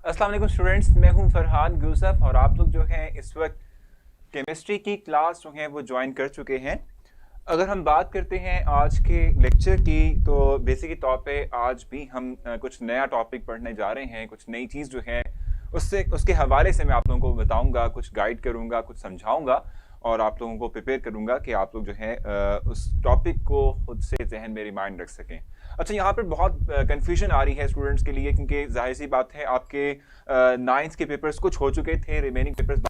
अस्सलाम वालेकुम स्टूडेंट्स, मैं हूं फरहान यूसुफ और आप लोग जो हैं इस वक्त केमिस्ट्री की क्लास जो है वो ज्वाइन कर चुके हैं। अगर हम बात करते हैं आज के लेक्चर की तो बेसिकली तौर पे आज भी हम कुछ नया टॉपिक पढ़ने जा रहे हैं। कुछ नई चीज़ जो है उससे उसके हवाले से मैं आप लोगों को बताऊंगा, कुछ गाइड करूंगा, कुछ समझाऊंगा और आप लोगों को प्रिपेयर करूंगा कि आप लोग जो है उस टॉपिक को खुद से जहन में रिमाइंड रख सकें। अच्छा, यहाँ पर बहुत कंफ्यूजन आ रही है स्टूडेंट्स के लिए, क्योंकि जाहिर सी बात है आपके नाइन्थ के पेपर्स कुछ हो चुके थे, रिमेनिंग पेपर्स।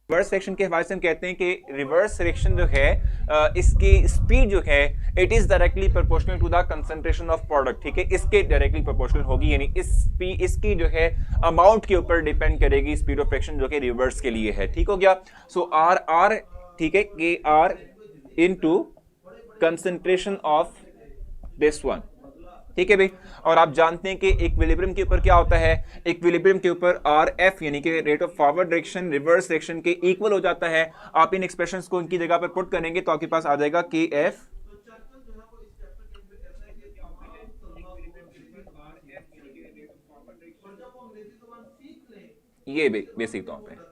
रिवर्स सेक्शन के हवाले से हम कहते हैं कि रिवर्स सेक्शन जो है इसकी स्पीड जो है it is directly proportional to the concentration of product. ठीक है, इसके डायरेक्टली प्रोपोर्शनल होगी, यानी इसकी जो है अमाउंट के ऊपर डिपेंड करेगी स्पीड ऑफ फ्रिक्शन जो कि रिवर्स के लिए है। ठीक हो गया। सो आर ठीक है, K R into concentration of this one. ठीक है भाई। और आप जानते हैं कि इक्विलिब्रियम के ऊपर क्या होता है, इक्विलिब्रियम के ऊपर आर एफ यानी कि rate of forward direction reverse direction के इक्वल हो जाता है। आप इन एक्सप्रेशंस को इनकी जगह पर पुट करेंगे तो आपके पास आ जाएगा के एफ ये बेसिक तौर पे।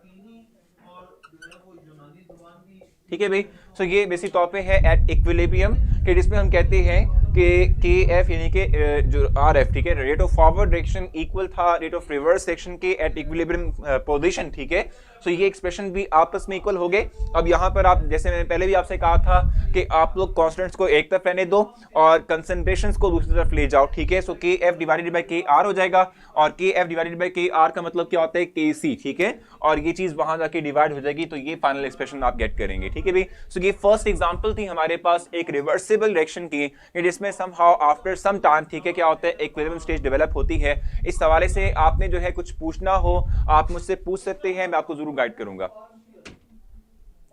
ठीक है भाई। सो ये बेसिक तौर पे है एट इक्विलिब्रियम कि जिसमें हम कहते हैं कि के एफ यानी कि जो आर एफ, ठीक है, rate of forward direction equal था रेट ऑफ रिवर्स डायरेक्शन के एट इक्विलिब्रियम पोजीशन। ठीक है, सो ये एक्सप्रेशन भी आपस में इक्वल हो गए। अब यहाँ पर आप, जैसे मैंने पहले भी आपसे कहा था कि आप लोग कॉन्स्टेंट्स को एक तरफ रहने दो और कंसंट्रेशंस को दूसरी तरफ ले जाओ। ठीक है, सो के एफ डिवाइडेड बाय के आर हो जाएगा और के एफ डिवाइडेड बाय के आर का मतलब क्या होता है, के सी। ठीक है, और ये चीज वहां जाके डिवाइड हो जाएगी तो ये फाइनल एक्सप्रेशन आप गेट करेंगे। ठीक है भाई। सो ये फर्स्ट एग्जांपल थी हमारे पास एक रिवर्सिबल डायरेक्शन की, जिसमें समहाउ आफ्टर सम टाइम, ठीक है, क्या होता है, इक्विलिब्रियम स्टेज डेवलप होती है। इस हवाले से आपने जो है कुछ पूछना हो आप मुझसे पूछ सकते हैं, मैं आपको जरूर गाइड करूंगा।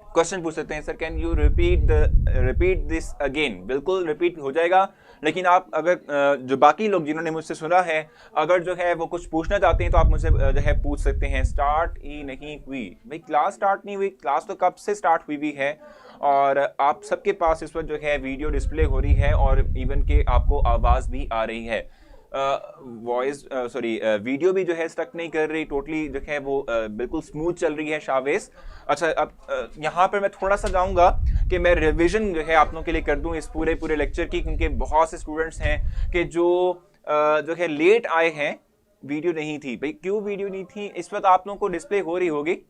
क्वेश्चन पूछ सकते हैं, sir can you repeat this again. बिल्कुल रिपीट हो जाएगा, लेकिन आप अगर जो बाकी लोग जिन्होंने मुझसे सुना है अगर जो है वो कुछ पूछना चाहते हैं तो आप मुझसे जो है पूछ सकते हैं। स्टार्ट ही नहीं हुई भाई, क्लास स्टार्ट नहीं हुई, क्लास तो कब से स्टार्ट हुई भी है और आप सबके पास इस वक्त जो है वीडियो डिस्प्ले हो रही है और इवन के आपको आवाज़ भी आ रही है। वॉइस वीडियो भी जो है स्टक नहीं कर रही, टोटली जो है वो बिल्कुल स्मूथ चल रही है शावेस। अच्छा, अब यहाँ पर मैं थोड़ा सा जाऊँगा कि मैं रिवीजन जो है आप लोगों के लिए कर दूँ इस पूरे लेक्चर की, क्योंकि बहुत से स्टूडेंट्स हैं कि जो है लेट आए हैं। वीडियो नहीं थी भाई, क्यों वीडियो नहीं थी, इस वक्त आप लोगों को डिस्प्ले हो रही होगी।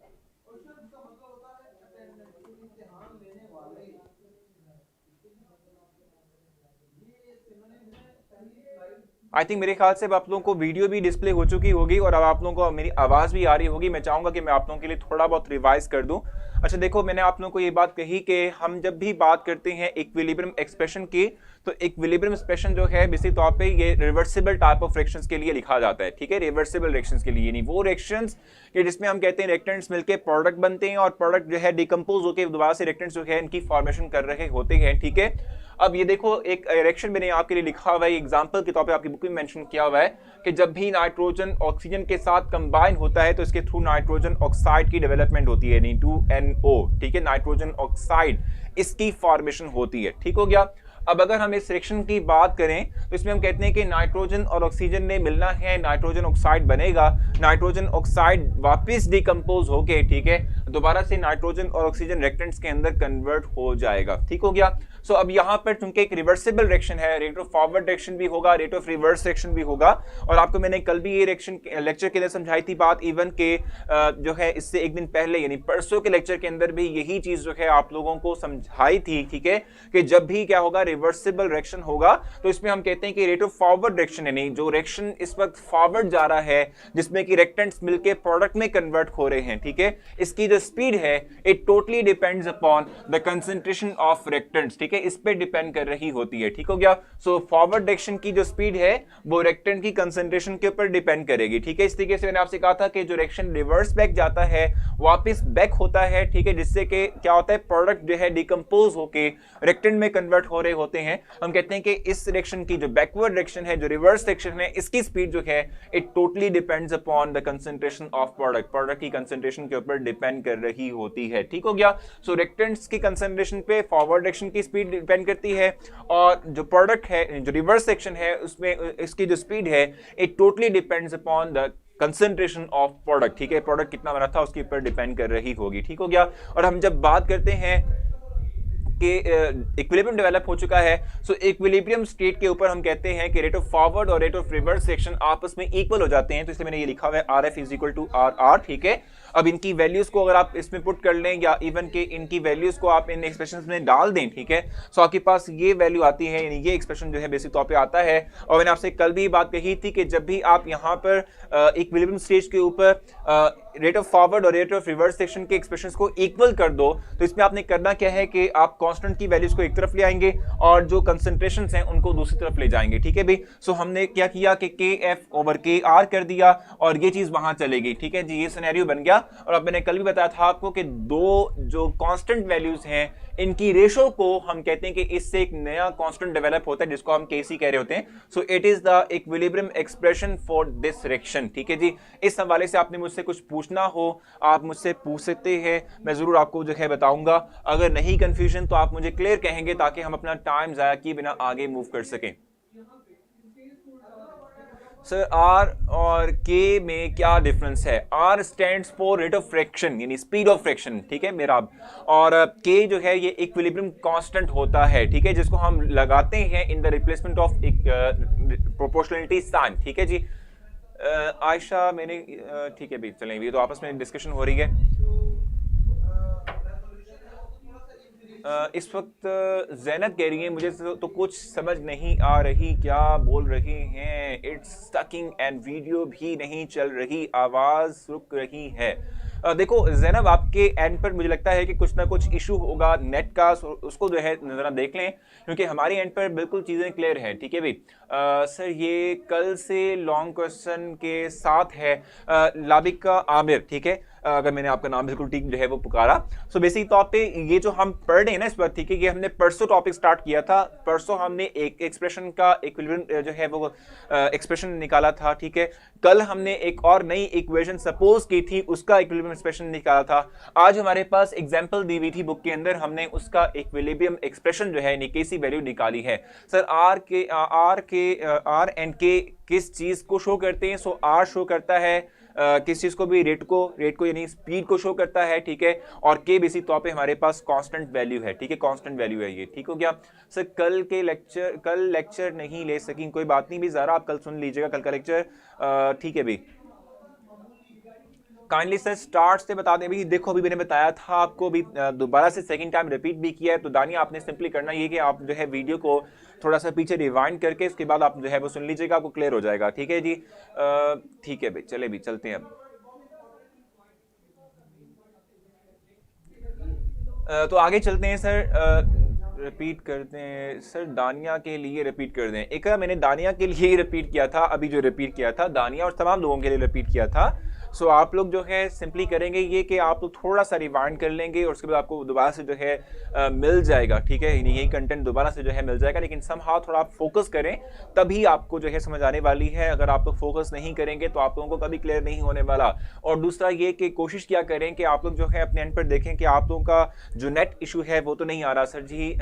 आई थिंक मेरे ख्याल से अब आप लोगों को वीडियो भी डिस्प्ले हो चुकी होगी और अब आप लोगों को मेरी आवाज़ भी आ रही होगी। मैं चाहूँगा कि मैं आप लोगों के लिए थोड़ा बहुत रिवाइज कर दूं। अच्छा देखो, मैंने आप लोगों को ये बात कही कि हम जब भी बात करते हैं इक्विलिब्रियम एक्सप्रेशन की तो इक्विलिब्रियम एक्सप्रेशन जो है बेसिक तौर पे ये रिवर्सिबल टाइप ऑफ रिएक्शंस के लिए लिखा जाता है। ठीक है, रिवर्सिबल रिएक्शंस के लिए, यानी वो रिएक्शंस कि जिसमें हम कहते हैं रिएक्टेंट्स मिलके प्रोडक्ट बनते हैं और प्रोडक्ट जो है डिकम्पोज होकर दोबारा से रिएक्टेंट्स जो है इनकी फॉर्मेशन कर रहे होते हैं। ठीक है, अब ये देखो एक रिएक्शन मैंने आपके लिए लिखा हुआ है, एग्जांपल के तौर पे आपकी बुक में मेंशन किया हुआ है कि जब भी नाइट्रोजन ऑक्सीजन के साथ कंबाइन होता है तो इसके थ्रू नाइट्रोजन ऑक्साइड की डेवलपमेंट होती है, यानी 2NO। ठीक है, नाइट्रोजन ऑक्साइड इसकी फॉर्मेशन होती है। ठीक हो गया। अब अगर हम इस रिएक्शन की बात करें तो इसमें हम कहते हैं कि नाइट्रोजन और ऑक्सीजन ने मिलना है, नाइट्रोजन ऑक्साइड बनेगा, नाइट्रोजन ऑक्साइड वापस डिकम्पोज होके, ठीक है, दोबारा से नाइट्रोजन और ऑक्सीजन रिएक्टेंट्स के अंदर कन्वर्ट हो जाएगा। ठीक हो गया। सो अब यहाँ पर चूंकि एक रिवर्सिबल रिएक्शन है, रेट ऑफ फॉरवर्ड डायरेक्शन भी होगा, रेट ऑफ रिवर्स डायरेक्शन भी होगा। और आपको मैंने कल भी ये रिएक्शन लेक्चर के अंदर समझाई थी बात, इवन के जो है इससे एक दिन पहले यानी परसों के लेक्चर के अंदर भी यही चीज जो है आप लोगों को समझाई थी। ठीक है, कि जब भी क्या होगा रिवर्सिबल रिएक्शन होगा तो इसमें हम कहते हैं कि रेट ऑफ फॉरवर्ड डायरेक्शन, यानी जो रिएक्शन इस वक्त फॉरवर्ड जा रहा है जिसमें कि रिएक्टेंट्स मिलके प्रोडक्ट में कन्वर्ट हो रहे हैं, ठीक है, इसकी जो स्पीड है it totally depends upon the concentration of reactants. ठीक है, इस पे डिपेंड कर रही होती है। ठीक हो गया। सो फॉरवर्ड डायरेक्शन की जो स्पीड है वो रिएक्टेंट की कंसंट्रेशन के ऊपर डिपेंड करेगी। ठीक है, इस तरीके से मैंने आपसे कहा था कि जो रिएक्शन रिवर्स बैक जाता है वापस बैक होता है, ठीक है, जिससे कि क्या होता है प्रोडक्ट जो है डिकम्पोज होके रिएक्टेंट में कन्वर्ट हो रहे होते हैं। हम कहते हैं कि इस रिएक्शन की जो बैकवर्ड रिएक्शन है, जो रिवर्स रिएक्शन है, इसकी स्पीड जो है it totally depends upon the concentration of product, product की कंसंट्रेशन के ऊपर डिपेंड कर रही होती है। ठीक हो गया। सो रिएक्टेंट्स की कंसंट्रेशन पे फॉरवर्ड रिएक्शन की स्पीड डिपेंड करती है और जो प्रोडक्ट है, जो रिवर्स रिएक्शन है, उसमें इसकी जो स्पीड है it totally depends upon the concentration of product, ठीक है, प्रोडक्ट कितना बना था उसके ऊपर डिपेंड कर रही होगी, ठीक हो गया। और हम जब बात करते हैं कि इक्विलिब्रियम डेवलप हो चुका है, सो इक्विलिब्रियम स्टेट के ऊपर हम कहते हैं कि रेट ऑफ फॉरवर्ड और रेट ऑफ रिवर्स सेक्शन आपस में इक्वल हो जाते हैं, तो इसलिए मैंने ये लिखा हुआ है R F is equal to R R, ठीक है। अब इनकी वैल्यूज को अगर आप इसमें पुट कर लें या इवन के इनकी वैल्यूज को आप इन एक्सप्रेशंस में डाल दें, ठीक है, सो आपके पास ये वैल्यू आती है, यानी ये एक्सप्रेशन जो है बेसिक तौर पे आता है। और मैंने आपसे कल भी बात कही थी कि जब भी आप यहाँ पर इक्विलिब्रियम स्टेज के ऊपर रेट ऑफ फॉरवर्ड और रेट ऑफ रिवर्स सेक्शन के एक्सप्रेशंस को इक्वल कर दो, तो इसमें आपने करना क्या है कि आप कांस्टेंट की वैल्यूज को एक तरफ ले आएंगे और जो कंसंट्रेशंस हैं उनको दूसरी तरफ ले जाएंगे, ठीक है भाई। सो हमने क्या किया कि के एफ ओवर के आर कर दिया और ये चीज वहां चलेगी, ठीक है जी, ये सिनेरियो बन गया। और अब मैंने कल भी बताया था आपको कि दो जो कांस्टेंट वैल्यूज हैं इनकी रेशो को हम कहते हैं कि इससे एक नया कांस्टेंट डेवलप होता है जिसको हम केसी कह रहे होते हैं। So it is the equilibrium expression for this reaction, ठीक है जी। इस हवाले से आपने मुझसे कुछ पूछना हो आप मुझसे पूछ सकते हैं, मैं जरूर आपको जो है बताऊंगा। अगर नहीं कंफ्यूजन तो आप मुझे क्लियर कहेंगे ताकि हम अपना टाइम जाया किए बिना आगे मूव कर सकें। सर आर और के में क्या डिफरेंस है? R stands for rate of fraction यानी स्पीड ऑफ फ्रैक्शन, ठीक है मेरा। और के जो है ये इक्विलिब्रियम कांस्टेंट होता है, ठीक है, जिसको हम लगाते हैं in the replacement of proportionality sign, ठीक है जी। आयशा मैंने ठीक है भाई, चलें ये तो आपस में डिस्कशन हो रही है। इस वक्त जैनब कह रही है मुझे तो कुछ समझ नहीं आ रही क्या बोल रही हैं, इट्स स्टकिंग एंड वीडियो भी नहीं चल रही, आवाज रुक रही है। देखो जैनब आपके एंड पर मुझे लगता है कि कुछ ना कुछ इशू होगा नेट का, उसको जो है जरा देख लें क्योंकि हमारी एंड पर बिल्कुल चीज़ें क्लियर है, ठीक है भाई। सर ये कल से लॉन्ग क्वेश्चन के साथ है लाबिका आमिर, ठीक है, अगर मैंने आपका नाम बिल्कुल ठीक जो है वो पुकारा। सो बेसिक तौर पे ये जो हम पढ़ रहे हैं ना इस वक्त, ठीक है, कि हमने परसों टॉपिक स्टार्ट किया था, परसों हमने एक एक्सप्रेशन का इक्विलिब्रियम जो है वो एक्सप्रेशन निकाला था, ठीक है। कल हमने एक और नई इक्वेशन सपोज की थी, उसका इक्विलिब्रियम एक्सप्रेशन निकाला था। आज हमारे पास एग्जांपल दी हुई थी बुक के अंदर, हमने उसका इक्विलिब्रियम एक्सप्रेशन जो है निकेसी वैल्यू निकाली है। सर आर एंड के किस चीज को शो करते हैं? सो आर शो करता है किस चीज को भी, रेट को यानी स्पीड को शो करता है, ठीक है। और के बेसिक तौर पे हमारे पास कांस्टेंट वैल्यू है, ठीक है, कांस्टेंट वैल्यू है ये, ठीक हो गया। सर कल लेक्चर नहीं ले सकी, कोई बात नहीं भी, जरा आप कल सुन लीजिएगा कल का लेक्चर, ठीक है भाई। काइंडली सर स्टार्ट से बता दें भी, देखो अभी मैंने बताया था आपको भी, दोबारा से सेकंड टाइम रिपीट भी किया है। तो दानिया आपने सिंपली करना ये कि आप जो है वीडियो को थोड़ा सा पीछे रिवाइंड करके उसके बाद आप जो है वो सुन लीजिएगा, आपको क्लियर हो जाएगा, ठीक है जी। ठीक है भाई, चले भी चलते हैं अब। तो आगे चलते हैं सर, रिपीट करते हैं सर, दानिया के लिए रिपीट कर दें। एक मैंने दानिया के लिए रिपीट किया था, अभी जो रिपीट किया था दानिया और तमाम लोगों के लिए रिपीट किया था। सो आप लोग जो है सिंपली करेंगे ये कि आप लोग थोड़ा सा रिवाइंड कर लेंगे और उसके बाद आपको दोबारा से जो है मिल जाएगा, ठीक है, यही कंटेंट दोबारा से जो है मिल जाएगा। लेकिन समहाउ थोड़ा आप फोकस करें तभी आपको जो है समझ आने वाली है। अगर आप लोग फोकस नहीं करेंगे तो आप लोगों को कभी क्लियर नहीं होने वाला। और दूसरा ये कि कोशिश क्या करें कि आप लोग जो है अपने एंड पर देखें कि आप लोगों का जो नेट इशू है वो तो नहीं आ रहा। सर जी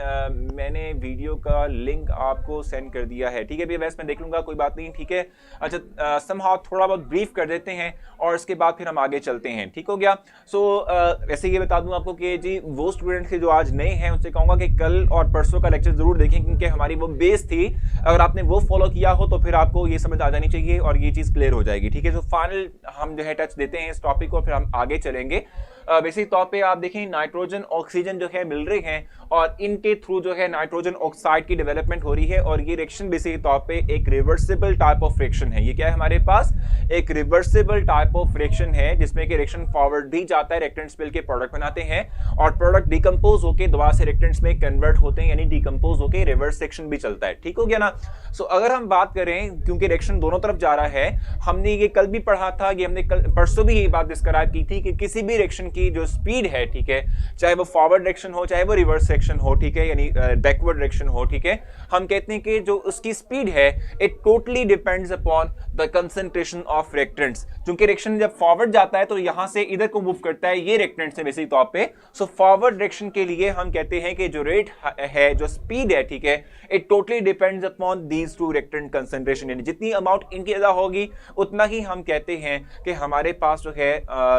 मैंने वीडियो का लिंक आपको सेंड कर दिया है, ठीक है भैया, वैसे मैं देख लूंगा, कोई बात नहीं, ठीक है। अच्छा समहाउ थोड़ा बहुत ब्रीफ कर देते हैं और इसके बाद फिर हम आगे चलते हैं, ठीक हो गया। सो वैसे ये बता दूं आपको कि जी वो स्टूडेंट्स जो आज नए हैं उनसे कहूंगा कि कल और परसों का लेक्चर जरूर देखें क्योंकि हमारी वो बेस थी, अगर आपने वो फॉलो किया हो तो फिर आपको ये समझ आ जानी चाहिए और ये चीज क्लियर हो जाएगी, ठीक है। तो फाइनल हम जो है टच देते हैं इस टॉपिक को, फिर हम आगे चलेंगे। बेसिक तौर पे आप देखें नाइट्रोजन ऑक्सीजन जो है मिल रहे हैं और इनके थ्रू जो है नाइट्रोजन ऑक्साइड की डेवलपमेंट हो रही है और ये रिएक्शन बेसिक तौर पे एक रिवर्सिबल टाइप ऑफ रिएक्शन है। ये क्या है हमारे पास? एक रिवर्सिबल टाइप ऑफ रिएक्शन है जिसमें कि रिएक्शन फॉरवर्ड भी जाता है, रिएक्टेंट्स मिल के प्रोडक्ट बनाते हैं और प्रोडक्ट डिकम्पोज होकर दोबारा से रिएक्टेंट्स में कन्वर्ट होते हैं, यानी डिकम्पोज होकर रिवर्स रिएक्शन भी चलता है, ठीक हो गया ना। सो अगर हम बात करें क्योंकि रिएक्शन दोनों तरफ जा रहा है, हमने ये कल भी पढ़ा था, ये हमने कल परसों भी यही बात डिस्क्राइब की थी कि किसी भी रिएक्शन की की जो स्पीड है, ठीक है, चाहे वो फॉरवर्ड डायरेक्शन हो चाहे वो रिवर्स डायरेक्शन हो, ठीक है, यानी बैकवर्ड डायरेक्शन हो, ठीक है, हम कहते हैं कि जो उसकी स्पीड है it totally depends upon the concentration of reactants. क्योंकि रिएक्शन जब फॉरवर्ड जाता है तो यहां से इधर को मूव करता है, ये रिएक्टेंट्स है बेसिक तौर पे। सो फॉरवर्ड डायरेक्शन के लिए हम कहते हैं कि जो रेट है, जो स्पीड है, ठीक है, it totally depends upon these two reactant concentration, यानी जितनी अमाउंट इनकी ज्यादा होगी उतना ही हम कहते हैं कि हमारे पास जो है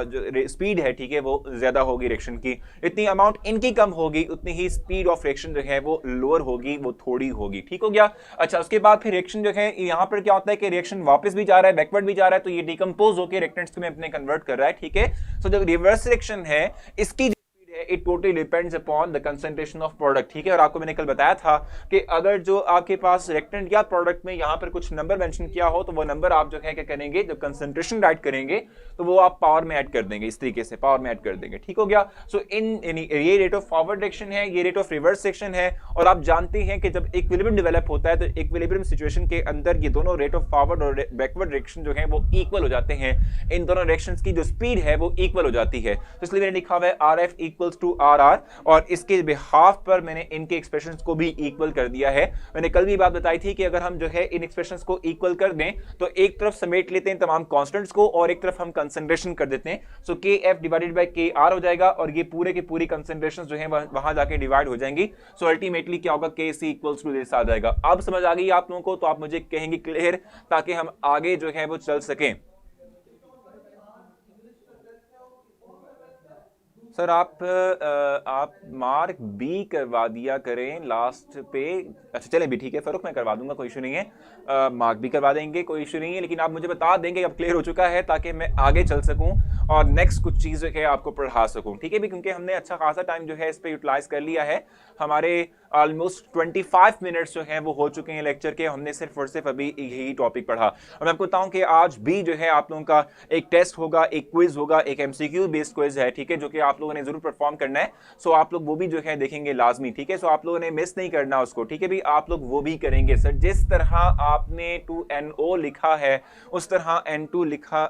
जो स्पीड है, ठीक है, वो ज्यादा होगी रिएक्शन की। इतनी अमाउंट इनकी कम होगी उतनी ही स्पीड ऑफ रिएक्शन जो है वो लोअर होगी, वो थोड़ी होगी, ठीक हो गया। अच्छा, उसके बाद फिर रिएक्शन जो है यहां पर क्या होता है कि रिएक्शन वापस भी जा रहा है, बैकवर्ड भी जा रहा है, तो ये डिकम्पोज होकर रिएक्टेंट्स में अपने कन्वर्ट कर रहा है, ठीक है। सो जो रिवर्स रिएक्शन है इसकी it totally depends upon the concentration of product, ठीक है। और आपको मैंने कल बताया था कि अगर जो आपके पास रिएक्टेंट या प्रोडक्ट में यहां पर कुछ नंबर मेंशन किया हो तो वो नंबर आप जो है क्या करेंगे, जब कंसंट्रेशन राइट करेंगे तो वो आप पावर में ऐड कर देंगे, इस तरीके से पावर में ऐड कर देंगे, ठीक हो गया। सो ये रेट ऑफ फॉरवर्ड डायरेक्शन है, ये रेट ऑफ रिवर्स डायरेक्शन है। और आप जानते हैं कि जब इक्विलिब्रियम डेवलप होता है तो इक्विलिब्रियम सिचुएशन के अंदर ये दोनों रेट ऑफ फॉरवर्ड और बैकवर्ड डायरेक्शन जो है वो इक्वल हो जाते हैं, इन दोनों डायरेक्शंस की जो स्पीड है वो इक्वल हो जाती है। तो इसलिए मैंने लिखा हुआ है RF इक्वल्स टू RR, और इसके बिहाफ पर मैंने इनके एक्सप्रेशंस को भी इक्वल कर दिया है। मैंने कल भी बात बताई थी कि अगर हम जो है इन एक्सप्रेशंस को इक्वल कर दें तो एक तरफ समेट लेते हैं तमाम कांस्टेंट्स को और एक तरफ हम कंसंट्रेशन कर देते हैं। सो KF डिवाइडेड बाय KR हो जाएगा और ये पूरे के पूरी कंसंट्रेशंस जो है वहां जाके डिवाइड हो जाएंगी। सो अल्टीमेटली क्या होगा, KC इक्वल्स टू दिस आ जाएगा। अब समझ आ गई आप लोगों को, तो आप मुझे कहेंगे क्लियर, ताकि हम आगे जो है वो चल सकें। सर आप मार्क बी करवा दिया करें लास्ट पे। अच्छा चलें भी, ठीक है फरूक, मैं करवा दूंगा, कोई इशू नहीं है। मार्क भी करवा देंगे, कोई इशू नहीं है, लेकिन आप मुझे बता देंगे अब क्लियर हो चुका है ताकि मैं आगे चल सकूं और नेक्स्ट कुछ चीज़ जो है आपको पढ़ा सकूं, ठीक है भी, क्योंकि हमने अच्छा खासा टाइम जो है इस पर यूटिलाइज कर लिया है। हमारे ऑलमोस्ट 25 मिनट्स जो हैं वो हो चुके हैं लेक्चर के, हमने सिर्फ और सिर्फ अभी यही टॉपिक पढ़ा। और मैं आपको बताऊं कि आज भी जो है आप लोगों का एक टेस्ट होगा, एक क्विज होगा, एक MCQ बेस्ड क्विज है, ठीक है, जो कि आप लोगों ने जरूर परफॉर्म करना है। सो आप लोग वो भी जो है देखेंगे लाजमी, ठीक है। सो आप लोगों ने मिस नहीं करना उसको, ठीक है भी, आप लोग वो भी करेंगे। सर जिस तरह आपने 2NO लिखा है उस तरह N2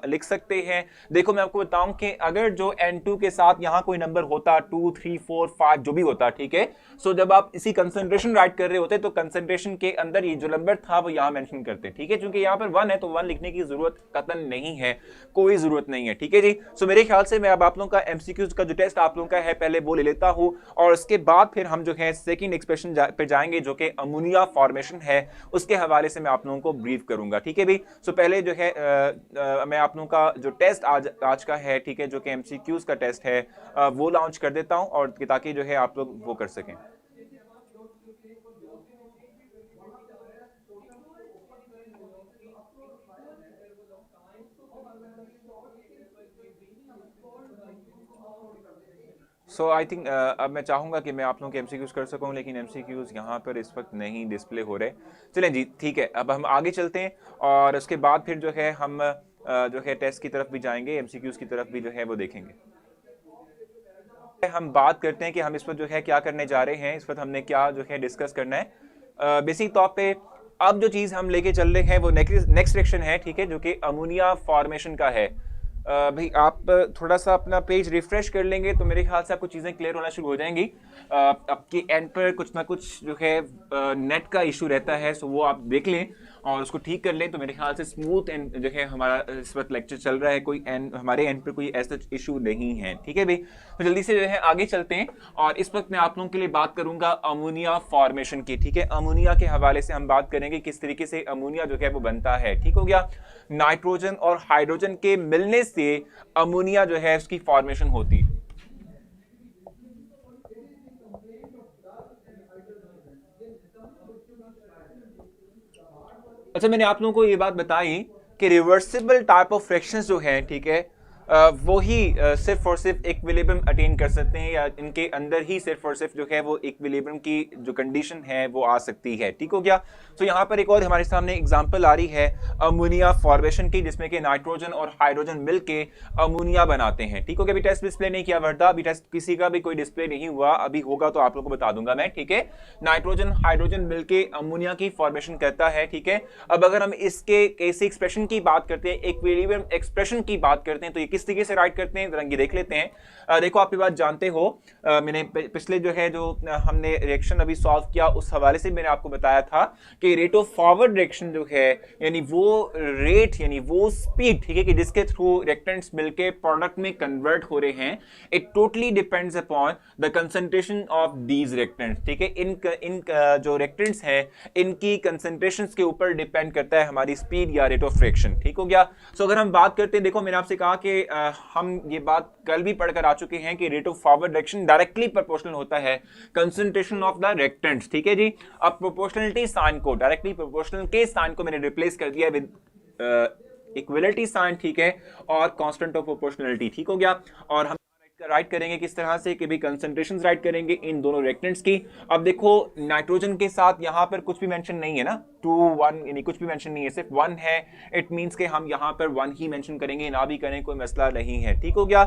लिख सकते हैं। देखो मैं आपको बताऊं कि अगर जो N2 के साथ यहां कोई नंबर होता 2, 3, 4, 5 जो भी होता, ठीक है, सो जब आप इसी कंसंट्रेशन राइट कर रहे होते तो कंसंट्रेशन के अंदर ये जो नंबर था वो यहां मेंशन करते, ठीक है, क्योंकि यहां पर 1 है तो 1 लिखने की जरूरत कतन नहीं है, कोई जरूरत नहीं है, ठीक है जी। सो मेरे ख्याल से मैं अब आप लोगों का MCQs का जो टेस्ट आप लोगों का है पहले वो ले लेता हूं और उसके बाद फिर हम जो है सेकंड एक्सप्रेशन पे जाएंगे जो कि अमोनिया फॉर्मेशन है, उसके हवाले से मैं आप लोगों को ब्रीफ करूंगा, ठीक है भी। सो पहले जो है मैं आप लोगों का जो टेस्ट आज का है, ठीक है, जो कि MCQs का टेस्ट है वो लॉन्च कर देता हूं और ताकि जो है आप लोग वो कर सकें। सो आई थिंक अब मैं चाहूँगा कि मैं आप लोगों के MCQs कर सकूँ, लेकिन MCQs यहाँ पर इस वक्त नहीं डिस्प्ले हो रहे। चलें जी, ठीक है, अब हम आगे चलते हैं और उसके बाद फिर जो है हम जो है टेस्ट की तरफ भी जाएंगे, MCQs की तरफ भी जो है वो देखेंगे। हम बात करते हैं कि हम इस वक्त जो है क्या करने जा रहे हैं, इस वक्त हमने क्या जो है डिस्कस करना है। बेसिक तौर पे अब जो चीज़ हम लेके चल रहे हैं वो नेक्स्ट सेक्शन है, ठीक है, जो कि अमोनिया फॉर्मेशन का है। भाई आप थोड़ा सा अपना पेज रिफ्रेश कर लेंगे तो मेरे ख्याल से आपको चीज़ें क्लियर होना शुरू हो जाएंगी। आपके एंड पर कुछ ना कुछ जो है नेट का इशू रहता है, सो वो आप देख लें और उसको ठीक कर लें तो मेरे ख्याल से स्मूथ एंड जो है हमारा इस वक्त लेक्चर चल रहा है, कोई हमारे एंड पर कोई ऐसा इशू नहीं है, ठीक है भाई। तो जल्दी से जो है आगे चलते हैं और इस वक्त मैं आप लोगों के लिए बात करूंगा अमोनिया फॉर्मेशन की, ठीक है। अमोनिया के हवाले से हम बात करेंगे किस तरीके से अमोनिया जो है वो बनता है, ठीक हो गया। नाइट्रोजन और हाइड्रोजन के मिलने से अमोनिया जो है उसकी फॉर्मेशन होती है। अच्छा, मैंने आप लोगों को ये बात बताई कि रिवर्सिबल टाइप ऑफ फ्रैक्शंस जो है, ठीक है, वो ही सिर्फ और सिर्फ इक्विलिब्रियम अटेन कर सकते हैं या इनके अंदर ही सिर्फ और सिर्फ जो है वो इक्विलिब्रियम की जो कंडीशन है वो आ सकती है, ठीक हो गया। तो यहाँ पर एक और हमारे सामने एग्जांपल आ रही है अमोनिया फॉर्मेशन की, जिसमें कि नाइट्रोजन और हाइड्रोजन मिलके अमोनिया बनाते हैं, ठीक हो गया। अभी टेस्ट डिस्प्ले नहीं किया वर्दा, अभी टेस्ट किसी का भी कोई डिस्प्ले नहीं हुआ, अभी होगा तो आप लोगों को बता दूंगा मैं, ठीक है। नाइट्रोजन हाइड्रोजन मिलके अमोनिया की फॉर्मेशन करता है, ठीक है। अब अगर हम इसके कैसे एक्सप्रेशन की बात करते हैं, इक्विलिब्रियम एक्सप्रेशन की बात करते हैं, तो ये किस तरीके से राइट करते हैं जरा ये देख लेते हैं। देखो आप ये बात जानते हो, मैंने पिछले जो है जो हमने रिएक्शन अभी सॉल्व किया उस हवाले से मैंने आपको बताया था कि रेट ऑफ फॉरवर्ड रिएक्शन जो है यानी वो रेट यानी वो स्पीड, ठीक है, कि जिसके थ्रू रिएक्टेंट्स मिलके प्रोडक्ट में कन्वर्ट हो रहे हैं, it totally depends upon the concentration of these reactants, ठीक है। इन जो रिएक्टेंट्स हैं इनकी कंसंट्रेशंस के ऊपर डिपेंड करता है हमारी स्पीड या रेट ऑफ रिएक्शन, ठीक हो गया। सो अगर हम बात करते हैं, देखो मैंने आपसे कहा कि हम ये बात कल भी पढ़कर आ चुके हैं कि rate of forward reaction directly proportional होता है कंसंट्रेशन ऑफ द रिएक्टेंट्स, ठीक है जी। अब प्रोपोर्शनलिटी साइन को, डायरेक्टली प्रोपोर्शनल के साइन को मैंने रिप्लेस कर दिया विद इक्वलिटी साइन, ठीक है, और कांस्टेंट ऑफ प्रोपोर्शनलिटी, ठीक हो गया। और हम राइट करेंगे किस तरह से कि भाई कंसंट्रेशंस राइट करेंगे इन दोनों रिएक्टेंट्स की। अब देखो नाइट्रोजन के साथ यहां पर कुछ भी मेंशन नहीं है ना, 2 1 यानी कुछ भी मेंशन नहीं है, सिर्फ 1 है। इट मींस के हम यहां पर 1 ही मेंशन करेंगे, ना भी करें कोई मसला नहीं है, ठीक हो गया।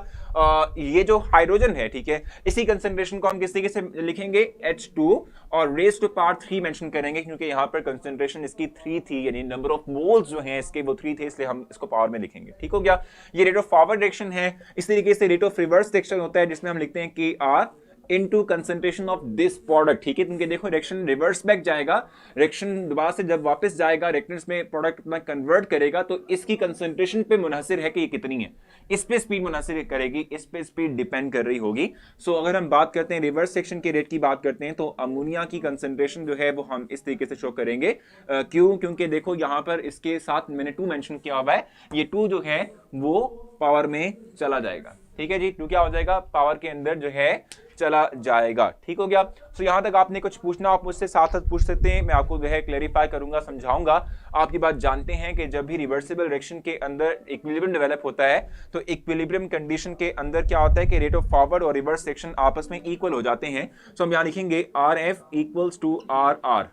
ये जो हाइड्रोजन है, ठीक है, इसी कंसंट्रेशन को हम किस तरीके से लिखेंगे, H2 और रेज़ टू पावर 3 मेंशन करेंगे क्योंकि यहां पर कंसंट्रेशन इसकी 3 थी, यानी नंबर ऑफ मोल्स जो हैं इसके वो 3 थे, इसलिए हम इसको पावर में लिखेंगे, ठीक हो गया। ये रेट ऑफ फॉरवर्ड रिएक्शन है। इस तरीके से रेट ऑफ रिवर्स रिएक्शन होता है जिसमें हम लिखते हैं कि R into concentration of this product, ठीक है, क्योंकि देखो रिएक्शन रिवर्स बैक जाएगा, रिएक्शन दोबारा से जब वापस जाएगा रिएक्टेंट्स में प्रोडक्ट में कन्वर्ट करेगा तो इसकी कंसंट्रेशन पे मुनहसिर है कि ये कितनी है, इस पे स्पीड मुनहसिर करेगी, इस पे स्पीड डिपेंड कर रही होगी। सो अगर हम बात करते हैं रिवर्स सेक्शन के रेट की बात करते हैं तो अमोनिया की कंसंट्रेशन जो है वो हम इस तरीके से शो करेंगे। क्यों? क्योंकि देखो यहां पर इसके साथ मैंने 2 मेंशन किया हुआ है, ये 2 जो है वो पावर में चला जाएगा, ठीक है जी। 2 क्या हो जाएगा, पावर के अंदर जो है चला जाएगा, ठीक हो गया। सो यहां तक आपने कुछ पूछना आप मुझसे साथ साथ पूछ सकते हैं, मैं आपको जो है क्लैरिफाई करूंगा, समझाऊंगा। आपकी बात जानते हैं कि जब भी रिवर्सिबल रिएक्शन के अंदर इक्विलिब्रियम डेवलप होता है तो इक्विलिब्रियम कंडीशन के अंदर क्या होता है कि रेट ऑफ फॉरवर्ड और रिवर्स रिएक्शन आपस में इक्वल हो जाते हैं। सो हम यहां लिखेंगे RF इक्वल्स टू RR,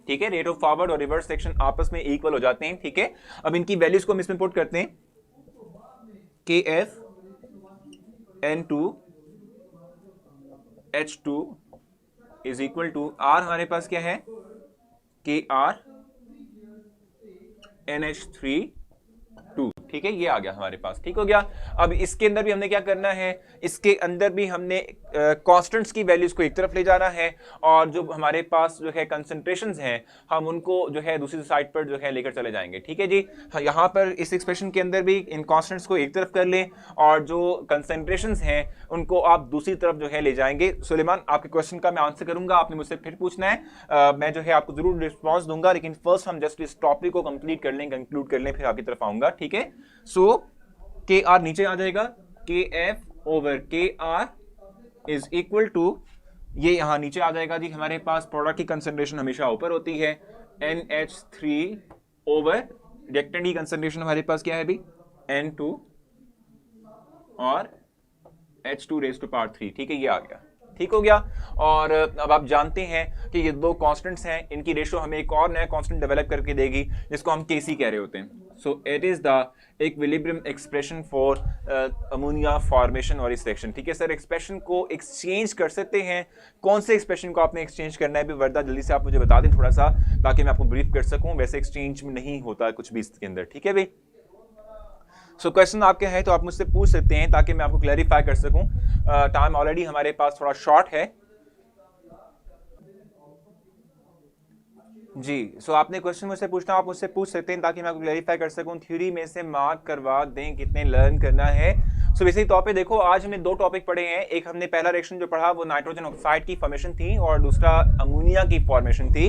ठीक है, रेट ऑफ फॉरवर्ड और रिवर्स रिएक्शन आपस में इक्वल हो जाते हैं, ठीक है। अब इनकी वैल्यूज को हम इसमें पुट करते हैं, KF N2 H2 is equal to R, हमारे पास क्या है, KR NH3 ठीक है, ये आ गया हमारे पास, ठीक हो गया। अब इसके अंदर भी हमने क्या करना है, इसके अंदर भी हमने कांस्टेंट्स की वैल्यूज को एक तरफ ले जाना है और जो हमारे पास जो है कंसंट्रेशंस हैं हम उनको जो है दूसरी साइड पर जो है लेकर चले जाएंगे, ठीक है जी। यहाँ पर इस एक्सप्रेशन के अंदर भी इन कांस्टेंट्स को एक तरफ कर लें और जो कंसंट्रेशंस हैं उनको आप दूसरी तरफ जो है ले जाएंगे। सुलेमान, आपके क्वेश्चन का मैं आंसर करूंगा, आपने मुझसे फिर पूछना है, मैं जो है आपको जरूर रिस्पॉन्स दूंगा, लेकिन फर्स्ट हम जस्ट इस टॉपिक को कंप्लीट कर लें, कंक्लूड कर लें, फिर आपकी तरफ आऊंगा, ठीक है। सो KR नीचे आ जाएगा, KF over KR is equal to, ये यहां नीचे आ जाएगा जी, हमारे पास प्रोडक्ट की कंसंट्रेशन हमेशा ऊपर होती है, NH3 ओवर रिएक्टेंट की कंसंट्रेशन हमारे पास क्या है अभी, N2 और H2 रेज़ टू पावर 3, ठीक है, ये आ गया, ठीक हो गया। और अब आप जानते हैं कि ये दो कांस्टेंट्स हैं, इनकी रेशो हमें एक और नया कांस्टेंट डेवलप करके देगी जिसको हम KC कह रहे होते हैं। So it is the equilibrium expression for ammonia formation और इस रिएक्शन, ठीक है सर। एक्सप्रेशन को एक्सचेंज कर सकते हैं, कौन से एक्सप्रेशन को आपने एक्सचेंज करना है भी वर्दा, जल्दी से आप मुझे बता दें थोड़ा सा, ताकि मैं आपको ब्रीफ कर सकूं। वैसे एक्सचेंज में नहीं होता कुछ भी इसके अंदर, ठीक है भाई। सो क्वेश्चन आपके हैं तो आप मुझसे पूछ सकते हैं ताकि मैं आपको क्लैरिफाई कर सकूं। टाइम ऑलरेडी हमारे पास थोड़ा शॉर्ट है जी। सो आपने क्वेश्चन मुझसे पूछना, आप मुझसे पूछ सकते हैं ताकि मैं आपको क्लैरिफाई कर सकूं। थ्योरी में से मार्क करवा दें कितने लर्न करना है। सो बेसिक तौर पे देखो आज हमने 2 टॉपिक पढ़े हैं, एक हमने पहला रिएक्शन जो पढ़ा वो नाइट्रोजन ऑक्साइड की फॉर्मेशन थी और दूसरा अमोनिया की फॉर्मेशन थी।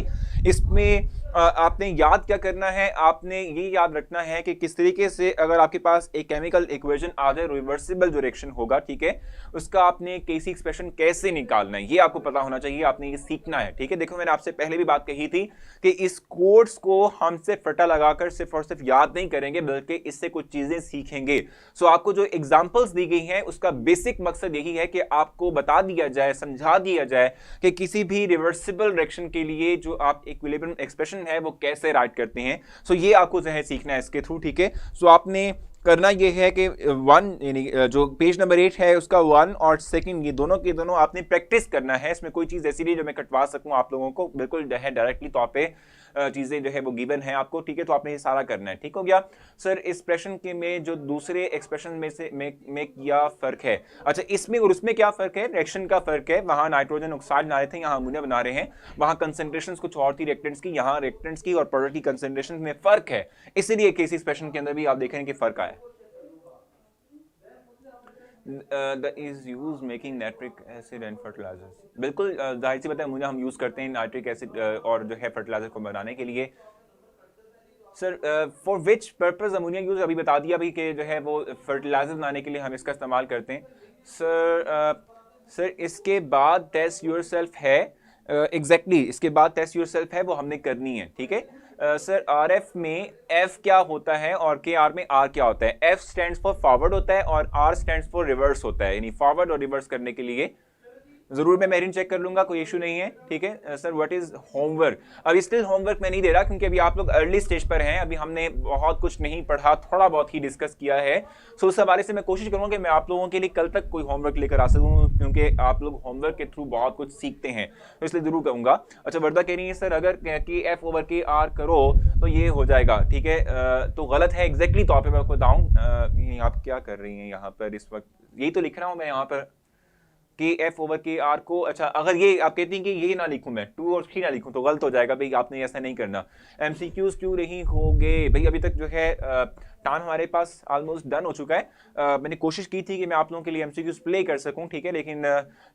इसमें आपने याद क्या करना है, आपने ये याद रखना है कि किस तरीके से अगर आपके पास एक केमिकल इक्वेशन आ जाए, रिवर्सिबल जो रिएक्शन होगा, ठीक है, उसका आपने केसी एक्सप्रेशन कैसे निकालना है ये आपको पता होना चाहिए, आपने ये सीखना है, ठीक है। देखो मैंने आपसे पहले भी बात कही थी कि इस कोर्स को हम सिर्फ रटा लगाकर सिर्फ और सिर्फ याद नहीं करेंगे बल्कि इससे कुछ चीजें सीखेंगे। सो आपको जो एग्जांपल्स दी गई हैं उसका बेसिक मकसद यही है कि आपको बता दिया जाए, समझा दिया जाए कि किसी भी रिवर्सिबल रिएक्शन के लिए जो आप इक्विलिब्रियम एक्सप्रेशन है वो कैसे राइट करते हैं। सो ये आपको जो है सीखना है इसके थ्रू, ठीक है। सो आपने करना ये है कि 1 यानी जो पेज नंबर 8 है उसका 1 और 2 ये दोनों के दोनों आपने प्रैक्टिस करना है। इसमें कोई चीज़ ऐसी नहीं जो मैं कटवा सकूं आप लोगों को, बिल्कुल जो है डायरेक्टली तौर पे चीज़ें जो है वो गिवन है आपको, ठीक है। तो आपने ये सारा करना है, ठीक हो गया। सर इस प्रश्न के में जो दूसरे एक्सप्रेशन में से में क्या फ़र्क है? अच्छा, इसमें और उसमें क्या फ़र्क है? रिएक्शन का फ़र्क है। वहाँ नाइट्रोजन ऑक्साइड बना रहे थे, यहाँ अमोनिया बना रहे हैं। वहाँ कंसंट्रेशन कुछ और थी रिएक्टेंट्स की, यहाँ रिएक्टेंट्स की और प्रोडक्ट की कंसंट्रेशन में फ़र्क है। इसीलिए किसी एक्सप्रेशन के अंदर भी आप देखेंगे कि फ़र्क आया। Is use making nitric acid and fertilizers. बिल्कुल जाहिर सी बात है, अमोनिया हम यूज करते हैं नाइट्रिक एसिड और जो है फर्टिलाइजर को बनाने के लिए। Sir for which purpose ammonia use, अभी बता दिया अभी कि जो है वो फर्टिलाइजर बनाने के लिए हम इसका इस्तेमाल करते हैं। सर इसके बाद टेस्ट योरसेल्फ है, एग्जैक्टली इसके बाद टेस्ट योरसेल्फ है वो हमने करनी है, ठीक है। सर आर एफ में एफ क्या होता है और के आर में आर क्या होता है? एफ स्टैंड्स फॉर फॉरवर्ड होता है और आर स्टैंड्स फॉर रिवर्स होता है, यानी फॉरवर्ड और रिवर्स करने के लिए जरूर मैं मेरिन चेक कर लूंगा, कोई इशू नहीं है, ठीक है। Sir what is homework? अभी स्टिल होमवर्क मैं नहीं दे रहा क्योंकि अभी आप लोग अर्ली स्टेज पर हैं, अभी हमने बहुत कुछ नहीं पढ़ा, थोड़ा बहुत ही डिस्कस किया है। सो उस हवाले से मैं कोशिश करूंगा कि मैं आप लोगों के लिए कल तक कोई होमवर्क लेकर आ सकूं, क्योंकि आप लोग होमवर्क के थ्रू बहुत कुछ सीखते हैं, तो इसलिए जरूर कहूंगा। अच्छा, वर्दा कह रही है सर अगर के एफ ओवर के आर करो तो ये हो जाएगा, ठीक है। तो गलत है एग्जैक्टली तौर पर मैं आपको बताऊं। आप क्या कर रही हैं यहाँ पर इस वक्त? यही तो लिख रहा हूँ मैं यहाँ पर कि एफ ओवर के आर को। अच्छा, अगर ये आप कहती हैं कि ये ना लिखूं मैं 2 और 3 ना लिखूं तो गलत हो जाएगा भाई, आपने ऐसा नहीं करना। एमसीक्यूज क्यों नहीं होंगे भाई? अभी तक जो है टाइम हमारे पास ऑलमोस्ट डन हो चुका है। मैंने कोशिश की थी कि मैं आप लोगों के लिए एमसीक्यूज प्ले कर सकूं, ठीक है, लेकिन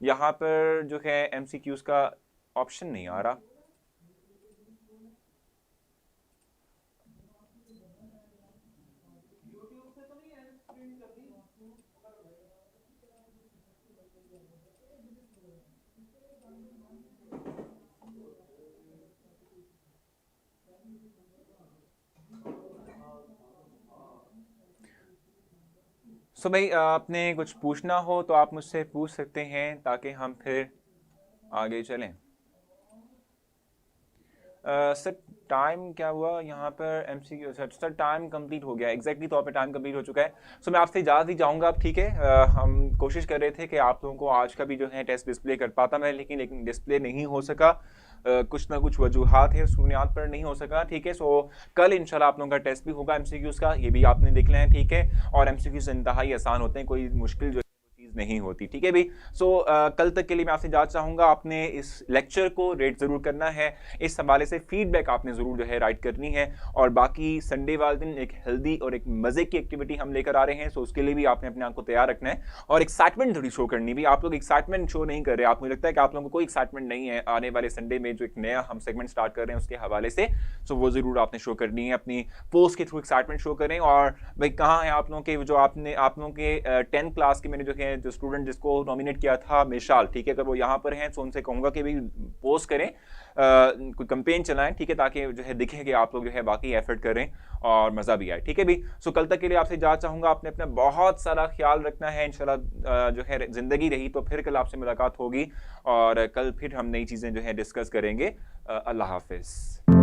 यहाँ पर जो है एमसीक्यूज का ऑप्शन नहीं आ रहा। सो भाई आपने कुछ पूछना हो तो आप मुझसे पूछ सकते हैं ताकि हम फिर आगे चलें। सर टाइम क्या हुआ यहाँ पर? एमसीक्यू सर टाइम कंप्लीट हो गया, एग्जैक्टली तौर पे टाइम कंप्लीट हो चुका है। सो मैं आपसे इजाज़त ही चाहूँगा अब, ठीक है। हम कोशिश कर रहे थे कि आप लोगों को आज का भी जो है टेस्ट डिस्प्ले कर पाता मैं, लेकिन डिस्प्ले नहीं हो सका। कुछ ना कुछ वजूहात है, उस बुनियाद पर नहीं हो सका, ठीक है। सो कल इंशाल्लाह आप लोगों का टेस्ट भी होगा एमसीक्यूज़ का, ये भी आपने देख लें, ठीक है। और एमसीक्यूज़ इंतहाई आसान होते हैं, कोई मुश्किल जो नहीं होती, ठीक है भी। सो कल तक के लिए मैं आपसे इजाज़त चाहूंगा। आपने इस लेक्चर को रेट जरूर करना है, इस हवाले से फीडबैक आपने जरूर जो है राइट करनी है। और बाकी संडे वाले दिन एक हेल्दी और एक मजे की एक्टिविटी हम लेकर आ रहे हैं, सो उसके लिए भी आपने अपने आप को तैयार रखना है और एक्साइटमेंट थोड़ी शो करनी भी। आप लोग एक्साइटमेंट शो नहीं कर रहे, आप मुझे लगता है कि आप लोगों को कोई एक्साइटमेंट नहीं है आने वाले संडे में जो एक नया हम सेगमेंट स्टार्ट कर रहे हैं उसके हवाले से। सो वो जरूर आपने शो करनी है, अपनी पोस्ट के थ्रू एक्साइटमेंट शो करें। और भाई कहाँ है आप लोगों के जो आप लोगों के 10th क्लास के मैंने जो है जो स्टूडेंट जिसको नॉमिनेट किया था मिशाल, ठीक है, अगर वो यहाँ पर हैं तो उनसे कहूंगा कि भी पोस्ट करें, कोई कैंपेन चलाएं, ठीक है, ताकि जो है दिखे कि आप लोग जो है बाकी एफर्ट करें और मजा भी आए, ठीक है भी। सो कल तक के लिए आपसे इजाज़त चाहूंगा। आपने अपना बहुत सारा ख्याल रखना है, इंशाल्लाह जो है जिंदगी रही तो फिर कल आपसे मुलाकात होगी और कल फिर हम नई चीजें जो है डिस्कस करेंगे। अल्लाह हाफिज।